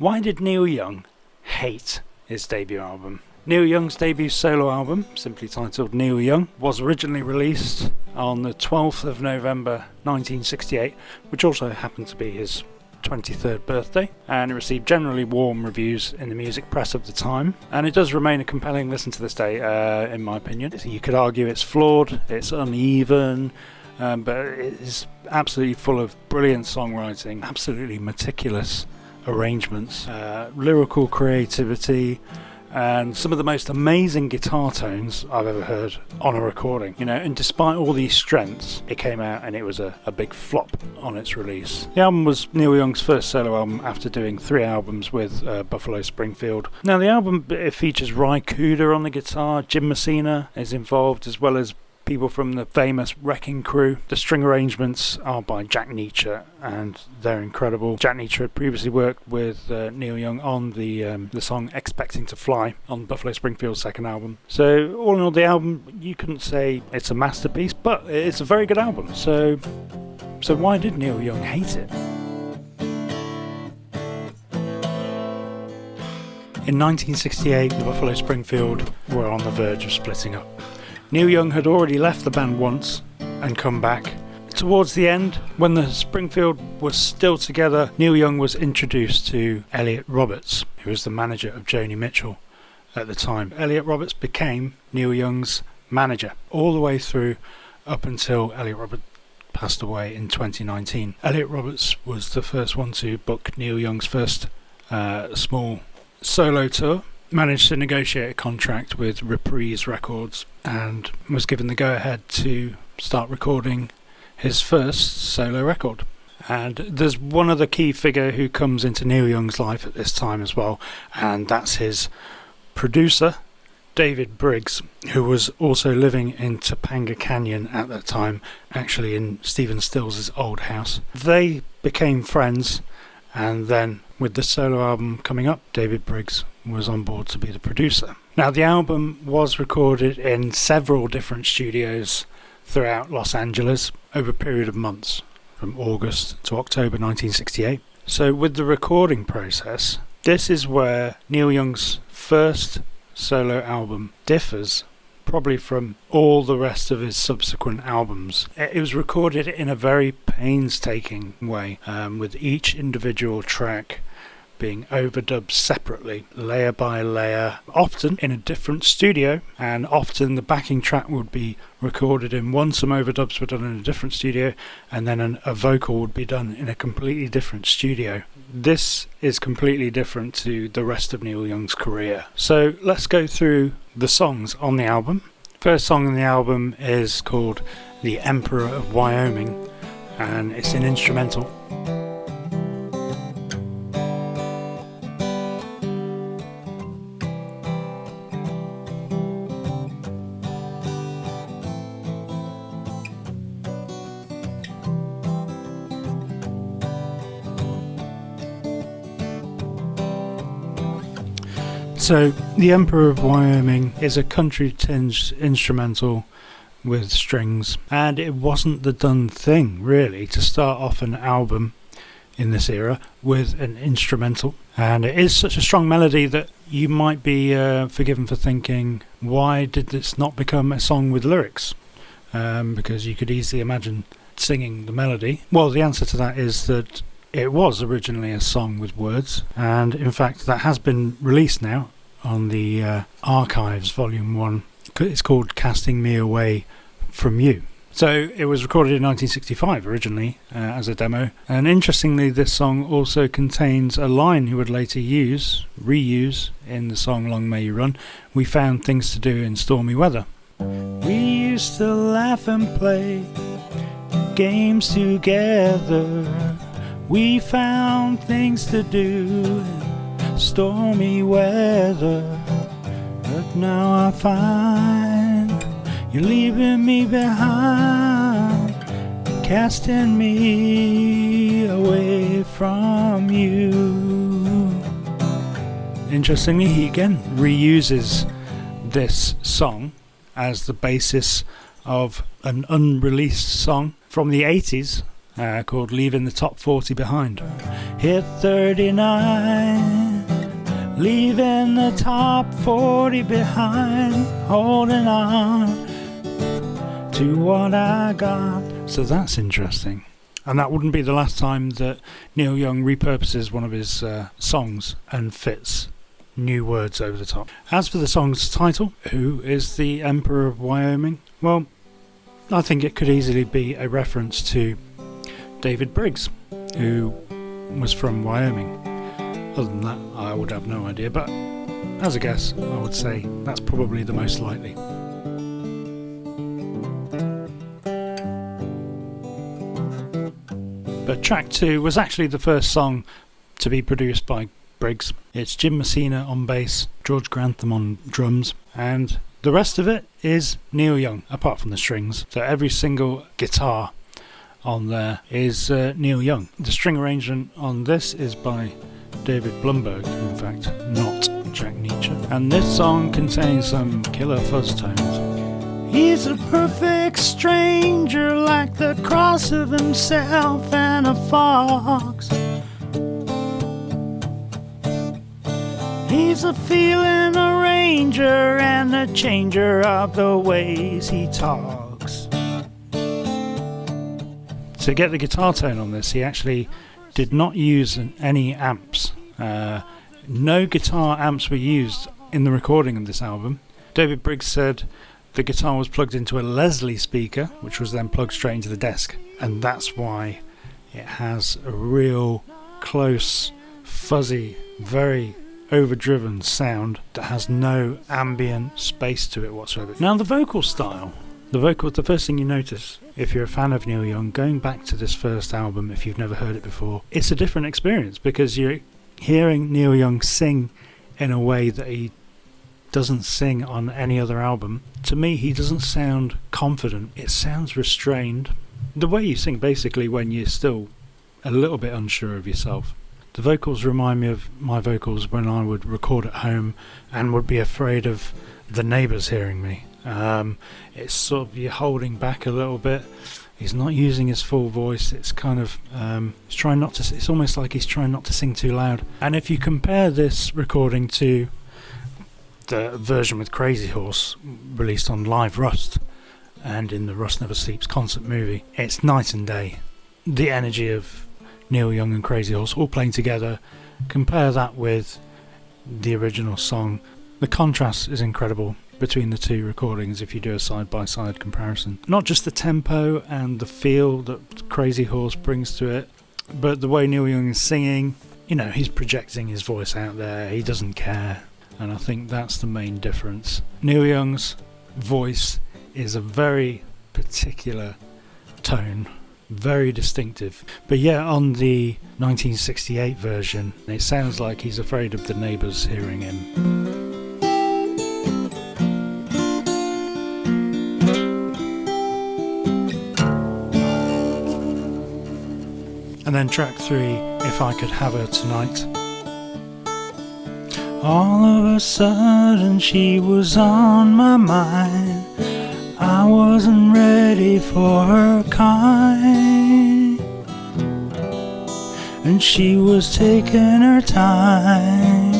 Why did Neil Young hate his debut album? Neil Young's debut solo album, simply titled Neil Young, was originally released on the 12th of November 1968, which also happened to be his 23rd birthday, and it received generally warm reviews in the music press of the time, and it does remain a compelling listen to this day, in my opinion. You could argue it's flawed, it's uneven, but it is absolutely full of brilliant songwriting, absolutely meticulous arrangements, lyrical creativity, and some of the most amazing guitar tones I've ever heard on a recording. And despite all these strengths, it came out and it was a big flop on its release. The album was Neil Young's first solo album after doing 3 albums with Buffalo Springfield. Now the album, it features Ry Cooder on the guitar, Jim Messina is involved, as well as people from the famous Wrecking Crew. The string arrangements are by Jack Nietzsche, and they're incredible. Jack Nietzsche had previously worked with Neil Young on the song Expecting to Fly on Buffalo Springfield's second album. So all in all, the album, you couldn't say it's a masterpiece, but it's a very good album. So why did Neil Young hate it? In 1968, the Buffalo Springfield were on the verge of splitting up. Neil Young had already left the band once and come back. Towards the end, when the Springfield was still together, Neil Young was introduced to Elliot Roberts, who was the manager of Joni Mitchell at the time. Elliot Roberts became Neil Young's manager all the way through up until Elliot Roberts passed away in 2019. Elliot Roberts was the first one to book Neil Young's first small solo tour, managed to negotiate a contract with Reprise Records, and was given the go-ahead to start recording his first solo record. And there's one other key figure who comes into Neil Young's life at this time as well, and that's his producer, David Briggs, who was also living in Topanga Canyon at that time, actually in Stephen Stills' old house. They became friends, and then with the solo album coming up, David Briggs was on board to be the producer. Now, the album was recorded in several different studios throughout Los Angeles over a period of months, from August to October 1968. So with the recording process, this is where Neil Young's first solo album differs probably from all the rest of his subsequent albums. It was recorded in a very painstaking way, with each individual track being overdubbed separately, layer by layer, often in a different studio, and often the backing track would be recorded in one, some overdubs were done in a different studio, and then a vocal would be done in a completely different studio. This is completely different to the rest of Neil Young's career. So let's go through the songs on the album. First song on the album is called The Emperor of Wyoming, and it's an instrumental. So, The Emperor of Wyoming is a country-tinged instrumental with strings, and it wasn't the done thing, really, to start off an album in this era with an instrumental. And it is such a strong melody that you might be forgiven for thinking, why did this not become a song with lyrics? Because you could easily imagine singing the melody. Well, the answer to that is that it was originally a song with words, and in fact that has been released now on the Archives Volume 1. It's called Casting Me Away From You. So it was recorded in 1965 originally as a demo, and interestingly this song also contains a line he would later reuse in the song Long May You Run. We found things to do in stormy weather. We used to laugh and play games together. We found things to do in stormy weather, but now I find you're leaving me behind, casting me away from you. Interestingly, he again reuses this song as the basis of an unreleased song from the 80s called Leaving the Top 40 Behind. Hit 39 the top, 40 behind, holding on to what I got. So that's interesting. And that wouldn't be the last time that Neil Young repurposes one of his songs and fits new words over the top. As for the song's title, Who is the Emperor of Wyoming? Well, I think it could easily be a reference to David Briggs, who was from Wyoming. Other than that, I would have no idea, but as a guess, I would say that's probably the most likely. But track 2 was actually the first song to be produced by Briggs. It's Jim Messina on bass, George Grantham on drums, and the rest of it is Neil Young, apart from the strings. So every single guitar on there is Neil Young. The string arrangement on this is by David Blumberg, in fact, not Jack Nietzsche. And this song contains some killer fuzz tones. He's a perfect stranger, like the cross of himself and a fox. He's a feeling arranger and a changer of the ways he talks. To get the guitar tone on this, he actually did not use any amps. No guitar amps were used in the recording of this album. David Briggs said the guitar was plugged into a Leslie speaker, which was then plugged straight into the desk, and that's why it has a real close, fuzzy, very overdriven sound that has no ambient space to it whatsoever. Now the vocal style, the first thing you notice if you're a fan of Neil Young, going back to this first album, if you've never heard it before, it's a different experience because you're hearing Neil Young sing in a way that he doesn't sing on any other album. To me, he doesn't sound confident. It sounds restrained. The way you sing, basically, when you're still a little bit unsure of yourself. The vocals remind me of my vocals when I would record at home and would be afraid of the neighbours hearing me. It's sort of, you're holding back a little bit. He's not using his full voice. It's kind of he's trying not to. It's almost like he's trying not to sing too loud. And if you compare this recording to the version with Crazy Horse released on Live Rust and in the Rust Never Sleeps concert movie, it's night and day. The energy of Neil Young and Crazy Horse all playing together, compare that with the original song. The contrast is incredible between the two recordings if you do a side-by-side comparison. Not just the tempo and the feel that Crazy Horse brings to it, but the way Neil Young is singing. You know, he's projecting his voice out there, he doesn't care, and I think that's the main difference. Neil Young's voice is a very particular tone, very distinctive, but yeah, on the 1968 version it sounds like he's afraid of the neighbours hearing him. And then track 3, If I Could Have Her Tonight. All of a sudden she was on my mind. I wasn't ready for her kind, and she was taking her time.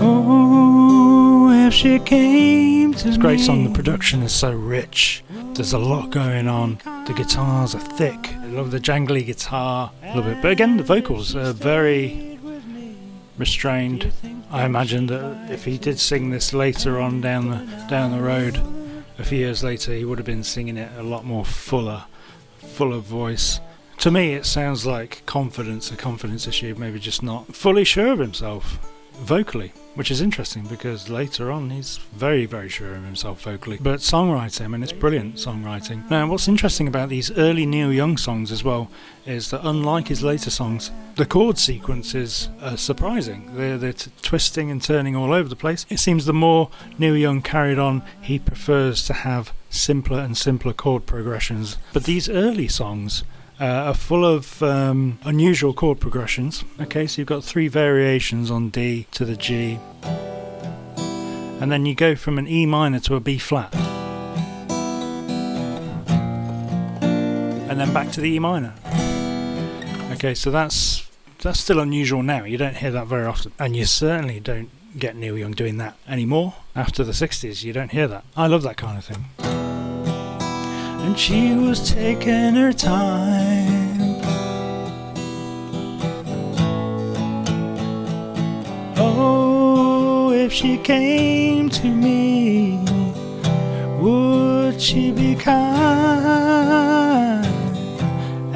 Oh, if she came to me. It's a great song. The production is so rich. There's a lot going on. The guitars are thick. I love the jangly guitar a little bit. But again, the vocals are very restrained. I imagine that if he did sing this later on down the road, a few years later, he would have been singing it a lot more fuller voice. To me, it sounds like confidence, a confidence issue, maybe just not fully sure of himself vocally, which is interesting because later on he's very, very sure of himself vocally. But songwriting, I mean, it's brilliant songwriting. Now, what's interesting about these early Neil Young songs as well is that unlike his later songs, the chord sequences are surprising. They're twisting and turning all over the place. It seems the more Neil Young carried on, he prefers to have simpler and simpler chord progressions. But these early songs are full of unusual chord progressions. Okay, so you've got 3 variations on D to the G, and then you go from an E minor to a B flat, and then back to the E minor. Okay, so that's That's still unusual now. You don't hear that very often. And you certainly don't get Neil Young doing that anymore. After the 60s, you don't hear that. I love that kind of thing. And she was taking her time. Oh, if she came to me, would she be kind?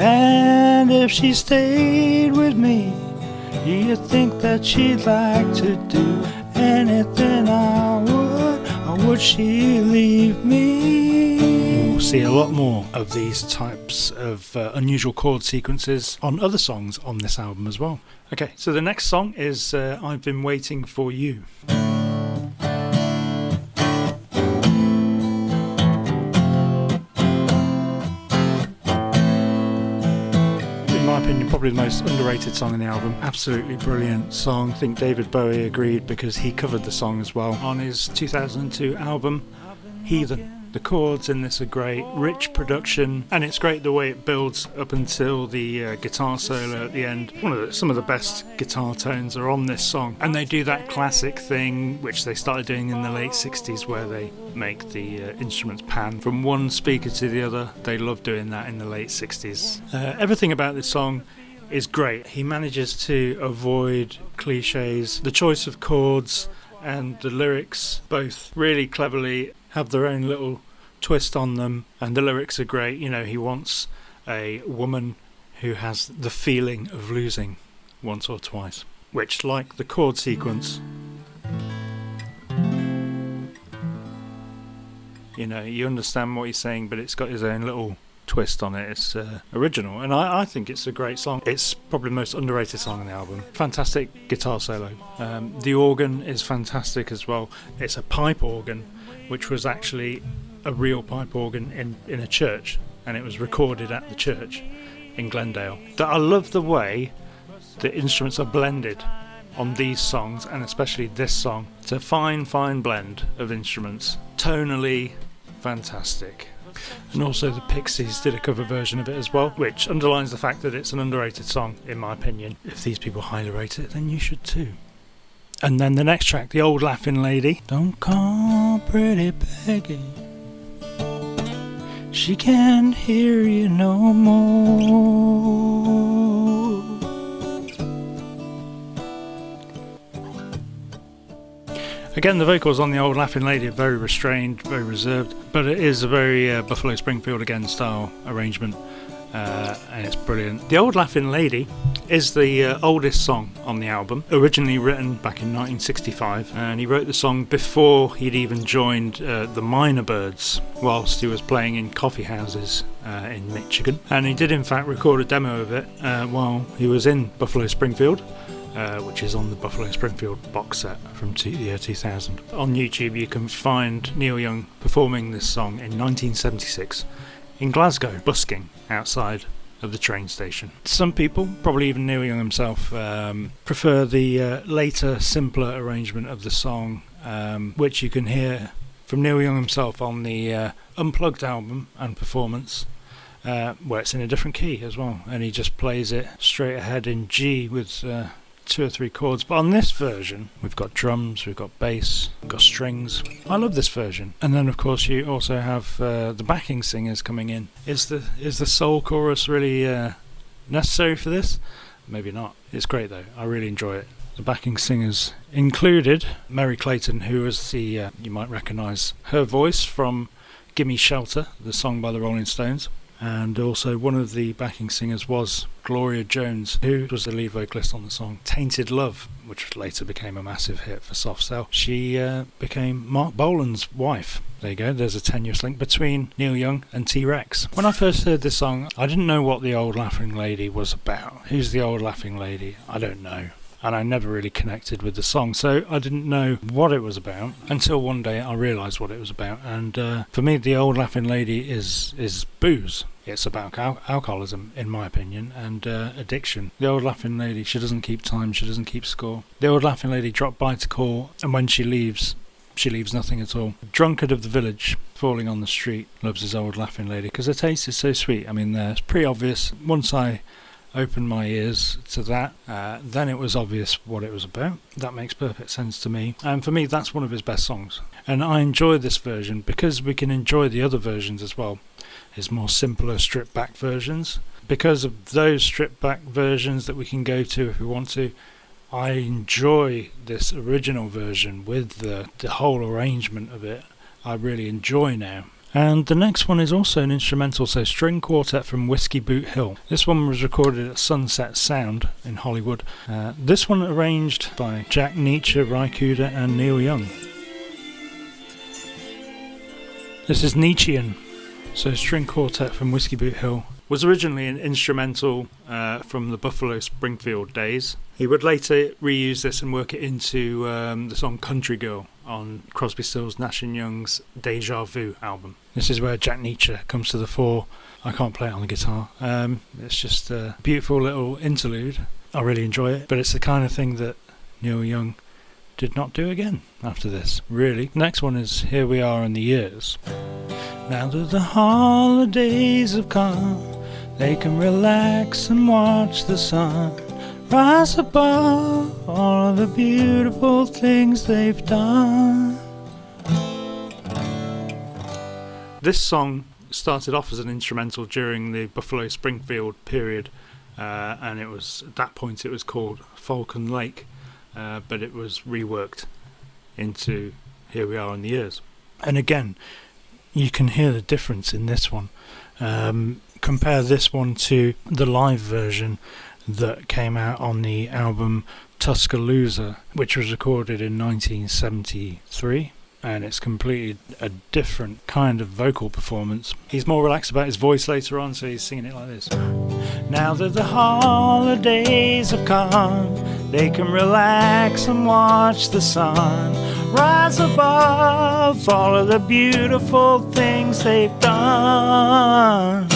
And if she stayed with me, you think that she'd like to do anything I would, or would she leave me? We'll see a lot more of these types of unusual chord sequences on other songs on this album as well. Okay, so the next song is I've Been Waiting for You. Probably the most underrated song in the album. Absolutely brilliant song. I think David Bowie agreed because he covered the song as well on his 2002 album Heathen. The chords in this are great, rich production, and it's great the way it builds up until the guitar solo at the end. Some of the best guitar tones are on this song, and they do that classic thing which they started doing in the late 60s where they make the instruments pan from one speaker to the other. They love doing that in the late 60s. Everything about this song is great. He manages to avoid cliches. The choice of chords and the lyrics both really cleverly have their own little twist on them, and the lyrics are great. You know, he wants a woman who has the feeling of losing once or twice, which, like the chord sequence, you know, you understand what he's saying, but it's got his own little twist on it. It's original, and I think it's a great song. It's probably the most underrated song on the album. Fantastic guitar solo. The organ is fantastic as well. It's a pipe organ, which was actually a real pipe organ in a church, and it was recorded at the church in Glendale. I love the way the instruments are blended on these songs, and especially this song. It's a fine blend of instruments. Tonally fantastic. And also the Pixies did a cover version of it as well, which underlines the fact that it's an underrated song, in my opinion. If these people highly rate it, then you should too. And then the next track, The Old Laughing Lady. Don't call pretty Peggy, she can't hear you no more. Again, the vocals on The Old Laughing Lady are very restrained, very reserved, but it is a very Buffalo Springfield again style arrangement, and it's brilliant. The Old Laughing Lady is the oldest song on the album, originally written back in 1965, and he wrote the song before he'd even joined the Minor Birds, whilst he was playing in coffee houses in Michigan. And he did in fact record a demo of it while he was in Buffalo Springfield, which is on the Buffalo Springfield box set from the year 2000. On YouTube you can find Neil Young performing this song in 1976 in Glasgow, busking outside of the train station. Some people, probably even Neil Young himself, prefer the later, simpler arrangement of the song, which you can hear from Neil Young himself on the Unplugged album and performance, where it's in a different key as well, and he just plays it straight ahead in G with 2 or 3 chords. But on this version we've got drums, we've got bass, we've got strings. I love this version. And then of course you also have the backing singers coming in. Is the soul chorus really necessary for this? Maybe not. It's great though. I really enjoy it. The backing singers included Mary Clayton, who was the you might recognise her voice from Gimme Shelter, the song by the Rolling Stones. And also one of the backing singers was Gloria Jones, who was the lead vocalist on the song Tainted Love, which later became a massive hit for Soft Cell. She became Mark Bolan's wife. There you go, there's a tenuous link between Neil Young and T-Rex. When I first heard this song, I didn't know what The Old Laughing Lady was about. Who's the Old Laughing Lady? I don't know. And I never really connected with the song, so I didn't know what it was about until one day I realised what it was about. And for me, The Old Laughing Lady is booze. It's about alcoholism, in my opinion, and addiction. The Old Laughing Lady, she doesn't keep time, she doesn't keep score. The Old Laughing Lady dropped by to call, and when she leaves nothing at all. Drunkard of the village, falling on the street, loves his old laughing lady, because her taste is so sweet. I mean, it's pretty obvious. Once I opened my ears to that, then it was obvious what it was about. That makes perfect sense to me. And for me, that's one of his best songs. And I enjoy this version because we can enjoy the other versions as well. His more simpler stripped back versions. Because of those stripped back versions that we can go to if we want to, I enjoy this original version with the whole arrangement of it. I really enjoy now. And the next one is also an instrumental, so String Quartet from Whiskey Boot Hill. This one was recorded at Sunset Sound in Hollywood. This one arranged by Jack Nietzsche, Ry Cooder and Neil Young. This is Nietzschean. So String Quartet from Whiskey Boot Hill was originally an instrumental from the Buffalo Springfield days. He would later reuse this and work it into the song Country Girl on Crosby, Stills, Nash & Young's Deja Vu album. This is where Jack Nietzsche comes to the fore. I can't play it on the guitar. It's just a beautiful little interlude. I really enjoy it, but it's the kind of thing that Neil Young did not do again after this, really. Next one is Here We Are in the Years. Now that the holidays have come, they can relax and watch the sun rise above all of the beautiful things they've done. This song started off as an instrumental during the Buffalo Springfield period, and it was at that point it was called Falcon Lake, but it was reworked into Here We Are in the Years. And again, you can hear the difference in this one. Compare this one to the live version that came out on the album Tuscaloosa, which was recorded in 1973, and it's completely a different kind of vocal performance. He's more relaxed about his voice later on, so he's singing it like this. Now that the holidays have come, they can relax and watch the sun rise above all of the beautiful things they've done.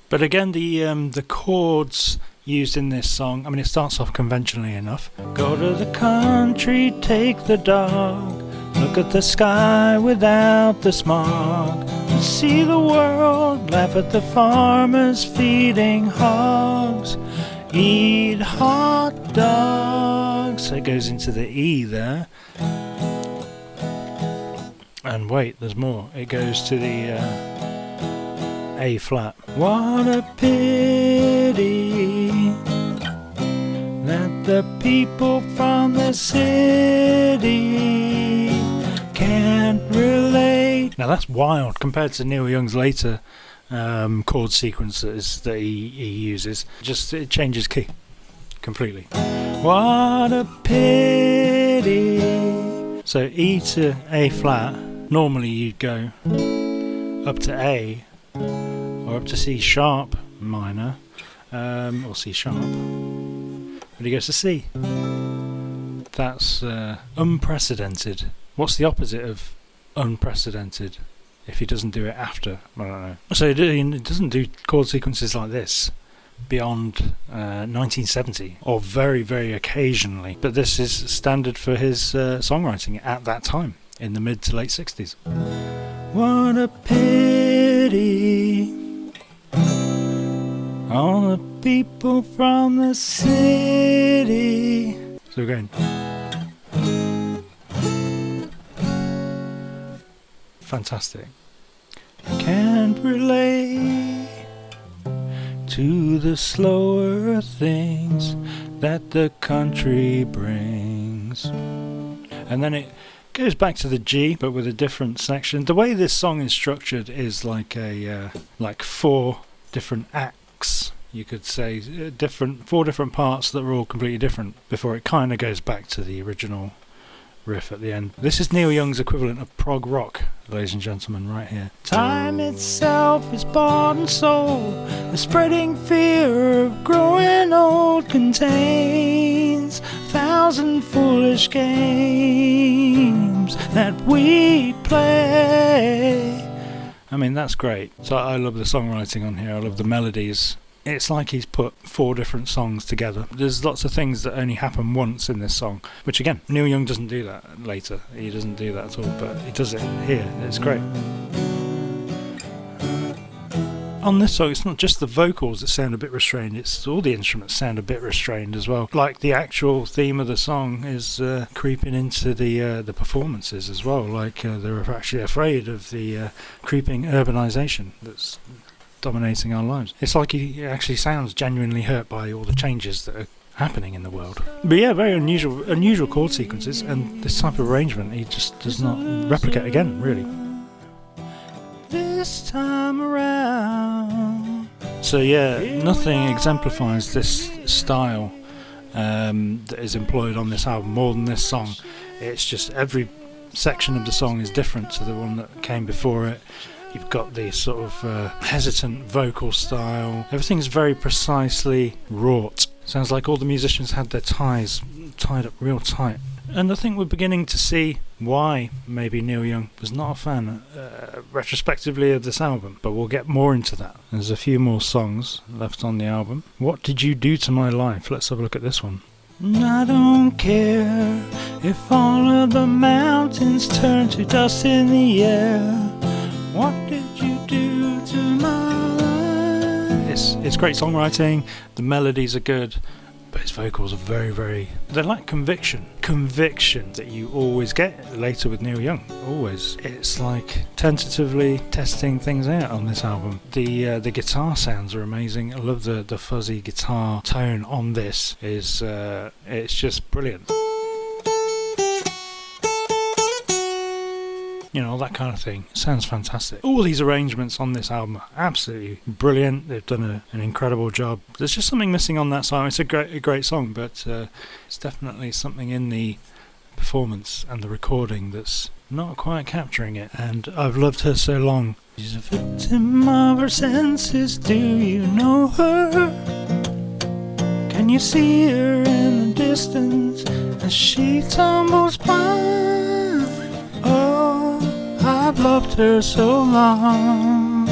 But again, the chords used in this song, I mean, it starts off conventionally enough. Go to the country, take the dog, look at the sky without the smog, see the world, laugh at the farmers feeding hogs, eat hot dogs. So it goes into the E there. And wait, there's more. It goes to the A flat. What a pity that the people from the city can't relate. Now that's wild compared to Neil Young's later chord sequences that he uses. Just it changes key completely. What a pity. So E to A flat. Normally you'd go up to A or up to C sharp minor, or C sharp, but he goes to C. That's unprecedented. What's the opposite of unprecedented if he doesn't do it after? I don't know. So it doesn't do chord sequences like this beyond 1970, or very, very occasionally, but this is standard for his songwriting at that time in the mid to late 60s. What a pity, all the people from the city. So again, fantastic. Can't relate to the slower things that the country brings. And then it goes back to the G, but with a different section. The way this song is structured is like a like 4 different acts, you could say, four different parts that are all completely different before it kind of goes back to the original riff at the end. This is Neil Young's equivalent of prog rock, ladies and gentlemen, right here. Time itself is bought and sold. The spreading fear of growing old contains 1,000 foolish games that we play. I mean, that's great. So I love the songwriting on here. I love the melodies. It's like he's put 4 different songs together. There's lots of things that only happen once in this song, which again, Neil Young doesn't do that later. He doesn't do that at all, but he does it here. It's great. On this song, it's not just the vocals that sound a bit restrained, it's all the instruments sound a bit restrained as well. Like the actual theme of the song is creeping into the performances as well. Like they're actually afraid of the creeping urbanization that's dominating our lives. It's like he actually sounds genuinely hurt by all the changes that are happening in the world. But yeah, very unusual chord sequences, and this type of arrangement he just does not replicate again, really. This time around. So yeah, nothing exemplifies this style that is employed on this album more than this song. It's just every section of the song is different to the one that came before it. You've got the sort of hesitant vocal style. Everything's very precisely wrought. Sounds like all the musicians had their ties tied up real tight. And I think we're beginning to see why maybe Neil Young was not a fan retrospectively of this album, but we'll get more into that. There's a few more songs left on the album. What Did You Do to My Life? Let's have a look at this one. I don't care if all of the mountains turn to dust in the air. What did you do to my life? It's great songwriting, the melodies are good, but his vocals are they lack conviction that you always get later with Neil Young. Always. It's like tentatively testing things out on this album. The guitar sounds are amazing. I love the fuzzy guitar tone on this. It's just brilliant. You know, that kind of thing. It sounds fantastic. All these arrangements on this album are absolutely brilliant. They've done an incredible job. There's just something missing on that song. It's a great song, but it's definitely something in the performance and the recording that's not quite capturing it. And I've loved her so long. She's a victim of her senses. Do you know her? Can you see her in the distance as she tumbles by? I've loved her so long.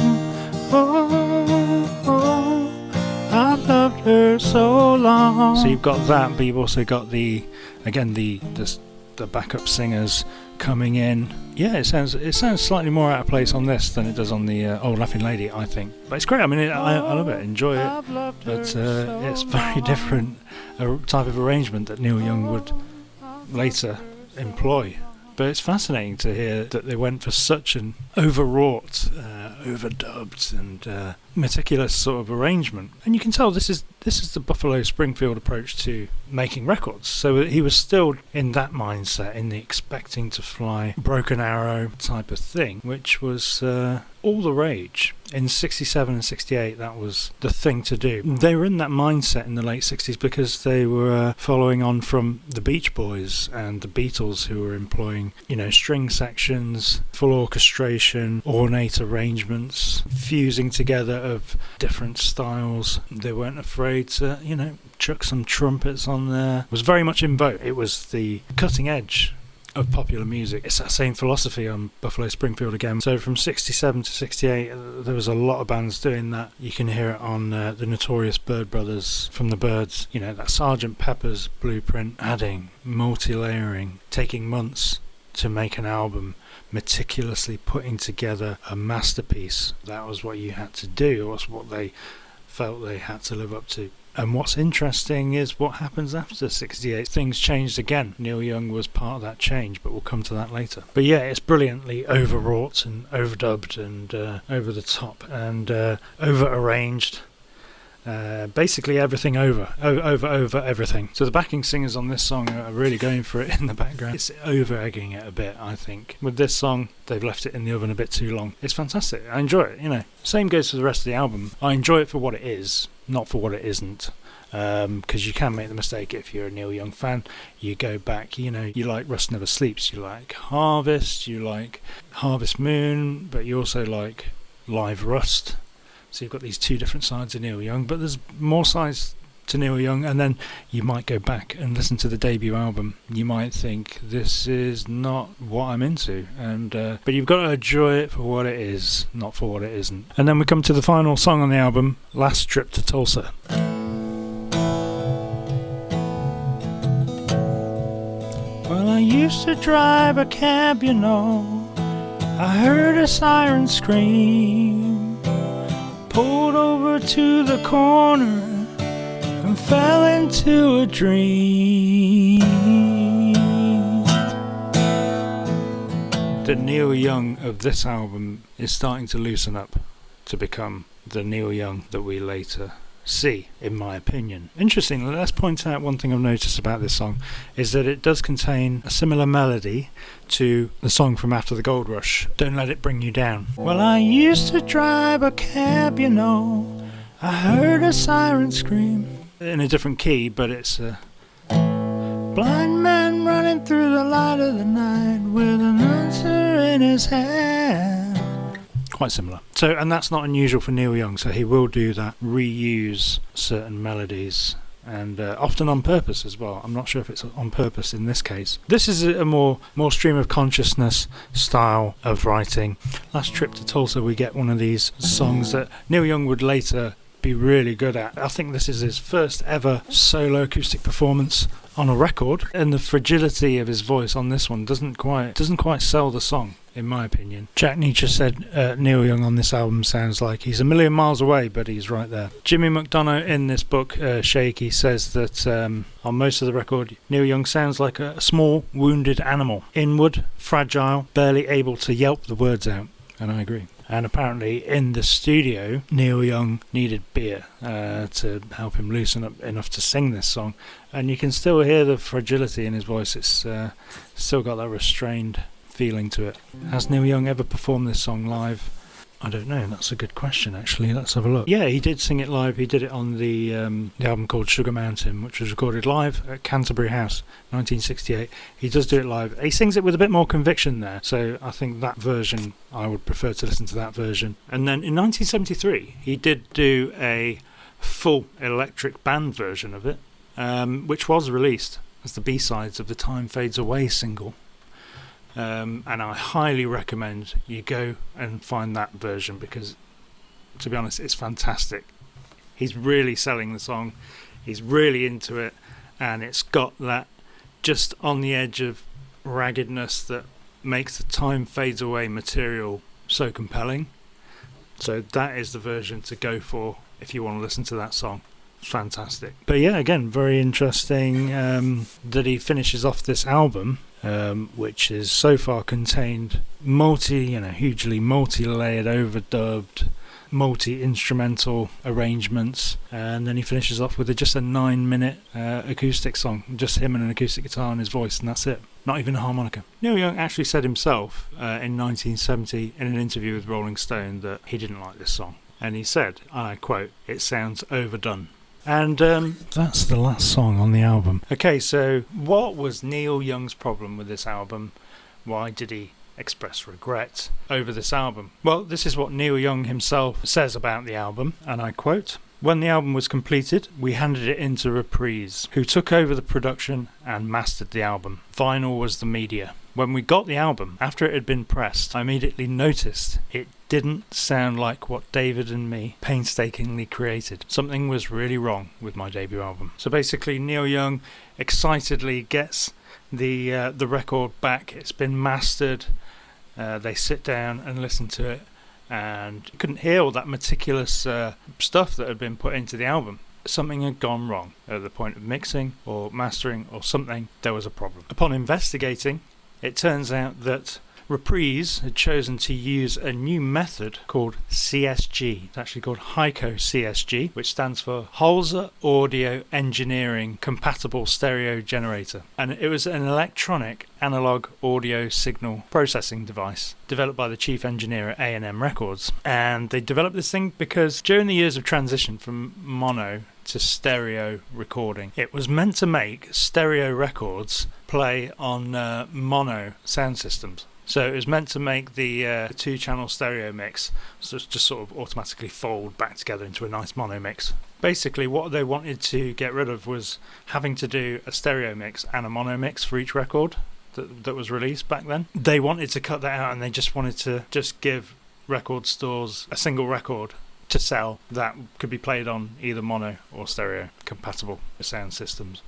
I've loved her so long. So you've got that, but you've also got the backup singers coming in. Yeah, it sounds slightly more out of place on this than it does on the Old Laughing Lady, I think. But it's great. I mean, I love it, enjoy it. But it's very different a type of arrangement that Neil Young would later employ. But it's fascinating to hear that they went for such an overwrought, overdubbed and meticulous sort of arrangement. And you can tell this is the Buffalo Springfield approach to making records. So he was still in that mindset, in the expecting to fly Broken Arrow type of thing, which was all the rage. In 67 and 68, that was the thing to do. They were in that mindset in the late 60s because they were following on from the Beach Boys and the Beatles, who were employing, string sections, full orchestration, ornate arrangements, fusing together of different styles. They weren't afraid to, chuck some trumpets on there. It was very much in vogue. It was the cutting edge of popular music. It's that same philosophy on Buffalo Springfield again. So from 67 to 68 there was a lot of bands doing that. You can hear it on the notorious Bird Brothers from the Byrds, that Sgt. Pepper's blueprint, adding, multi-layering, taking months to make an album, meticulously putting together a masterpiece. That was what you had to do. It was what they felt they had to live up to. And what's interesting is what happens after 68. Things changed again. Neil Young was part of that change, but we'll come to that later. But yeah, it's brilliantly overwrought and overdubbed and over the top and over-arranged. Basically everything over everything. So the backing singers on this song are really going for it in the background. It's over-egging it a bit, I think. With this song, they've left it in the oven a bit too long. It's fantastic. I enjoy it, Same goes for the rest of the album. I enjoy it for what it is, not for what it isn't. Because you can make the mistake if you're a Neil Young fan. You go back, you like Rust Never Sleeps, you like Harvest, you like Harvest Moon, but you also like Live Rust. So you've got these two different sides of Neil Young, but there's more sides to Neil Young, and then you might go back and listen to the debut album. You might think, this is not what I'm into, and but you've got to enjoy it for what it is, not for what it isn't. And then we come to the final song on the album, Last Trip to Tulsa. Well, I used to drive a cab, I heard a siren scream. pulled over to the corner and fell into a dream. The Neil Young of this album is starting to loosen up to become the Neil Young that we later see, in my opinion. Interestingly, let's point out one thing I've noticed about this song is that it does contain a similar melody to the song from After the Gold Rush, Don't Let It Bring You Down. Well, I used to drive a cab, you know, I heard a siren scream. In a different key, but it's a blind man running through the light of the night with an answer in his hand. Quite similar. So, and that's not unusual for Neil Young, so he will do that, reuse certain melodies, and often on purpose as well. I'm not sure if it's on purpose in this case. This is a more stream of consciousness style of writing. Last Trip to Tulsa, we get one of these songs that Neil Young would later be really good at. I think this is his first ever solo acoustic performance on a record, and the fragility of his voice on this one doesn't quite sell the song, in my opinion. Jack Nietzsche said Neil Young on this album sounds like he's a million miles away, but he's right there. Jimmy McDonough in this book, Shaky, says that on most of the record, Neil Young sounds like a small, wounded animal. Inward, fragile, barely able to yelp the words out. And I agree. And apparently in the studio, Neil Young needed beer to help him loosen up enough to sing this song. And you can still hear the fragility in his voice. It's still got that restrained feeling to it. Has Neil Young ever performed this song live? I don't know. That's a good question, actually. Let's have a look. Yeah, he did sing it live. He did it on the album called Sugar Mountain, which was recorded live at Canterbury House, 1968. He does do it live. He sings it with a bit more conviction there, so I think that version, I would prefer to listen to that version. And then in 1973, he did do a full electric band version of it, which was released as the B-sides of the Time Fades Away single. And I highly recommend you go and find that version because, to be honest, it's fantastic. He's really selling the song, he's really into it, and it's got that just on the edge of raggedness that makes the Time Fades Away material so compelling. So that is the version to go for if you want to listen to that song. Fantastic. But yeah, again, very interesting that he finishes off this album, which is so far contained hugely multi-layered, overdubbed, multi-instrumental arrangements, and then he finishes off with just a 9-minute acoustic song, just him and an acoustic guitar and his voice, and that's it. Not even a harmonica. Neil Young actually said himself in 1970 in an interview with Rolling Stone that he didn't like this song, and he said, and I quote, "It sounds overdone." And that's the last song on the album. Okay, so what was Neil Young's problem with this album? Why did he express regret over this album? Well, this is what Neil Young himself says about the album, and I quote, "When the album was completed, we handed it in to Reprise, who took over the production and mastered the album. Vinyl was the media. When we got the album, after it had been pressed, I immediately noticed it didn't sound like what David and me painstakingly created. Something was really wrong with my debut album." So basically, Neil Young excitedly gets the record back. It's been mastered. They sit down and listen to it, and you couldn't hear all that meticulous stuff that had been put into the album. Something had gone wrong at the point of mixing or mastering or something. There was a problem. Upon investigating, it turns out that Reprise had chosen to use a new method called CSG. It's actually called HICO CSG, which stands for Holzer Audio Engineering Compatible Stereo Generator. And it was an electronic analog audio signal processing device developed by the chief engineer at A&M Records. And they developed this thing because during the years of transition from mono to stereo recording, it was meant to make stereo records play on mono sound systems. So it was meant to make the two-channel stereo mix just sort of automatically fold back together into a nice mono mix. Basically, what they wanted to get rid of was having to do a stereo mix and a mono mix for each record that was released back then. They wanted to cut that out, and they just wanted to just give record stores a single record to sell that could be played on either mono or stereo compatible sound systems.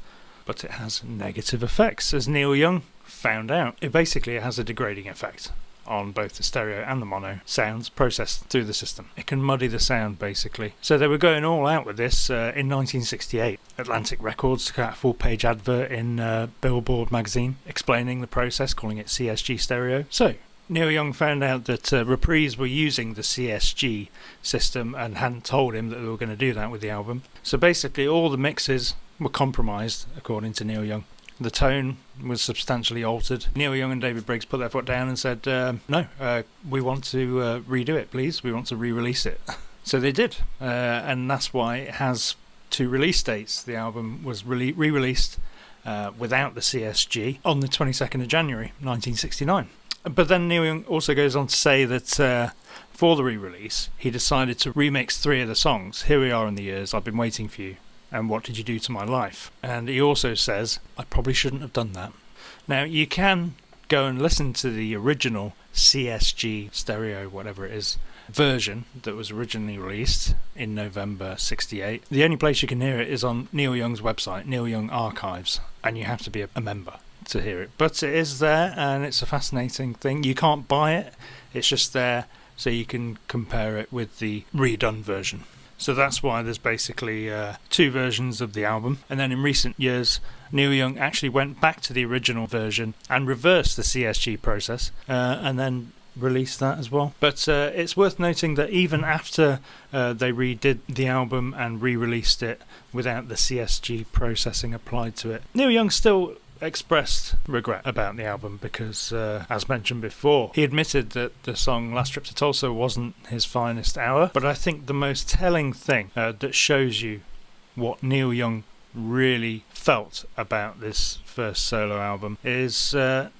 But it has negative effects, as Neil Young found out. It has a degrading effect on both the stereo and the mono sounds processed through the system. It can muddy the sound, basically. So they were going all out with this in 1968. Atlantic Records took out a full-page advert in Billboard magazine explaining the process, calling it CSG stereo. So Neil Young found out that Reprise were using the CSG system and hadn't told him that they were going to do that with the album. So basically all the mixes were compromised, according to Neil Young. The tone was substantially altered. Neil Young and David Briggs put their foot down and said, no, we want to redo it, please. We want to re-release it. So they did, and that's why it has 2 release dates. The album was re-released without the CSG on the 22nd of January 1969. But then Neil Young also goes on to say that for the re-release, he decided to remix 3 of the songs. Here We Are in the Years, I've Been Waiting for You, and What Did You Do to My Life? And he also says, I probably shouldn't have done that. Now, you can go and listen to the original CSG stereo, whatever it is, version that was originally released in November 68. The only place you can hear it is on Neil Young's website, Neil Young Archives, and you have to be a member to hear it. But it is there, and it's a fascinating thing. You can't buy it, it's just there so you can compare it with the redone version. So that's why there's basically 2 versions of the album. And then in recent years, Neil Young actually went back to the original version and reversed the CSG process and then released that as well. But it's worth noting that even after they redid the album and re-released it without the CSG processing applied to it, Neil Young still expressed regret about the album because, as mentioned before, he admitted that the song Last Trip to Tulsa wasn't his finest hour. But I think the most telling thing that shows you what Neil Young really felt about this first solo album is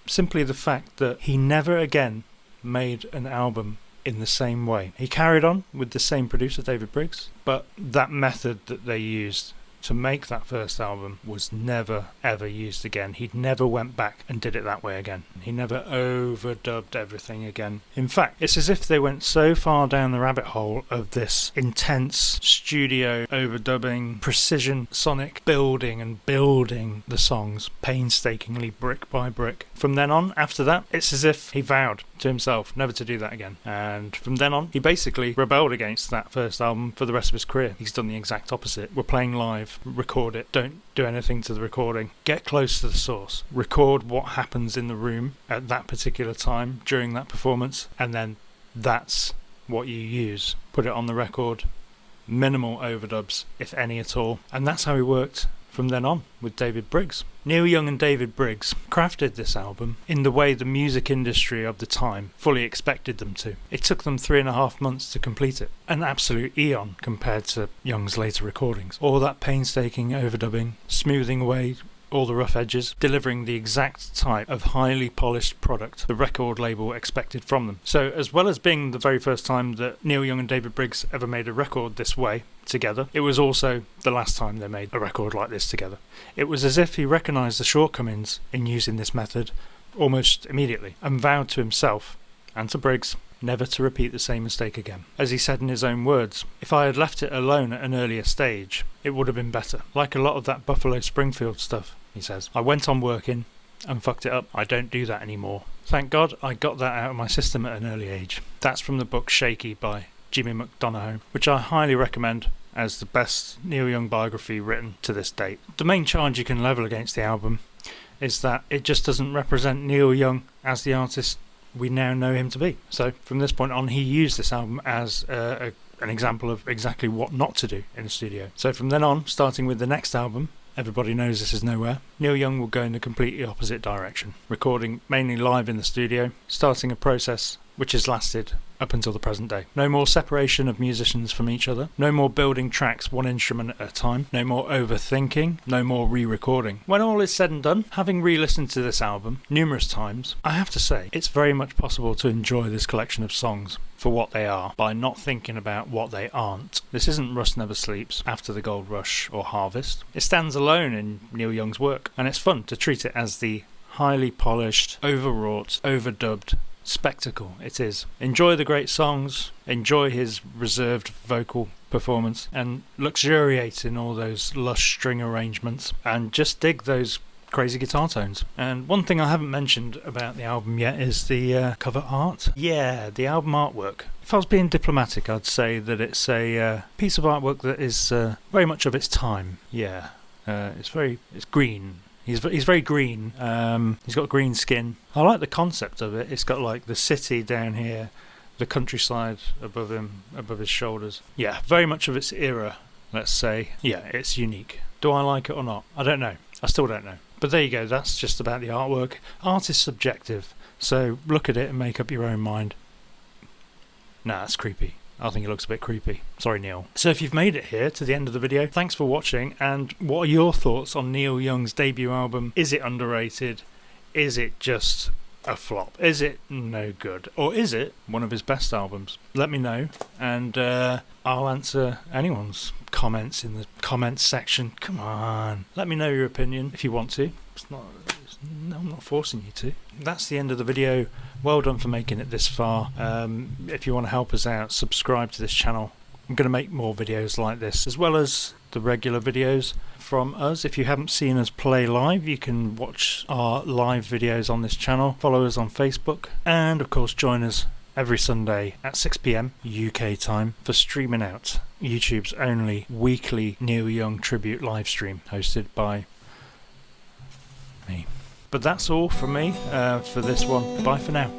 simply the fact that he never again made an album in the same way. He carried on with the same producer, David Briggs, but that method that they used to make that first album was never ever used again. He never went back and did it that way again. He never overdubbed everything again. In fact, it's as if they went so far down the rabbit hole of this intense studio overdubbing, precision sonic building and building the songs painstakingly brick by brick. From then on, after that, it's as if he vowed to himself never to do that again. And from then on, he basically rebelled against that first album for the rest of his career. He's done the exact opposite. We're playing live, record it, don't do anything to the recording, get close to the source, record what happens in the room at that particular time during that performance, and then that's what you use. Put it on the record, minimal overdubs, if any at all. And that's how he worked from then on with David Briggs. Neil Young and David Briggs crafted this album in the way the music industry of the time fully expected them to. It took them 3.5 months to complete it, an absolute eon compared to Young's later recordings. All that painstaking overdubbing, smoothing away all the rough edges, delivering the exact type of highly polished product the record label expected from them. So as well as being the very first time that Neil Young and David Briggs ever made a record this way together, it was also the last time they made a record like this together. It was as if he recognised the shortcomings in using this method almost immediately and vowed to himself and to Briggs never to repeat the same mistake again. As he said in his own words, if I had left it alone at an earlier stage, it would have been better. Like a lot of that Buffalo Springfield stuff, he says. I went on working and fucked it up. I don't do that anymore. Thank God I got that out of my system at an early age. That's from the book Shaky by Jimmy McDonough, which I highly recommend as the best Neil Young biography written to this date. The main charge you can level against the album is that it just doesn't represent Neil Young as the artist we now know him to be. So from this point on, he used this album as an example of exactly what not to do in a studio. So from then on, starting with the next album, Everybody Knows This Is Nowhere, Neil Young will go in the completely opposite direction, recording mainly live in the studio, starting a process which has lasted up until the present day. No more separation of musicians from each other, no more building tracks one instrument at a time, no more overthinking, no more re-recording. When all is said and done, having re-listened to this album numerous times, I have to say it's very much possible to enjoy this collection of songs for what they are by not thinking about what they aren't. This isn't Rust Never Sleeps, After the Gold Rush or Harvest. It stands alone in Neil Young's work, and it's fun to treat it as the highly polished, overwrought, overdubbed spectacle it is. Enjoy the great songs, enjoy his reserved vocal performance, and luxuriate in all those lush string arrangements, and just dig those crazy guitar tones. And one thing I haven't mentioned about the album yet is the cover art. Yeah, the album artwork. If I was being diplomatic, I'd say that it's a piece of artwork that is very much of its time. Yeah, it's green. He's very green. He's got green skin. I like the concept of it. It's got like the city down here, the countryside above him, above his shoulders. Yeah, very much of its era, let's say. Yeah, it's unique. Do I like it or not? I don't know. I still don't know. But there you go. That's just about the artwork. Art is subjective, so look at it and make up your own mind. Nah, that's creepy. I think it looks a bit creepy. Sorry, Neil. So if you've made it here to the end of the video, thanks for watching, and what are your thoughts on Neil Young's debut album? Is it underrated? Is it just a flop? Is it no good? Or is it one of his best albums? Let me know, and I'll answer anyone's comments in the comments section. Come on. Let me know your opinion if you want to. No, I'm not forcing you to. That's the end of the video. Well done for making it this far. If you want to help us out, subscribe to this channel. I'm going to make more videos like this, as well as the regular videos from us. If you haven't seen us play live, you can watch our live videos on this channel. Follow us on Facebook, and of course join us every Sunday at 6 PM UK time for Streamin Out, YouTube's only weekly Neil Young tribute live stream, hosted by me. But that's all from me for this one. Bye for now.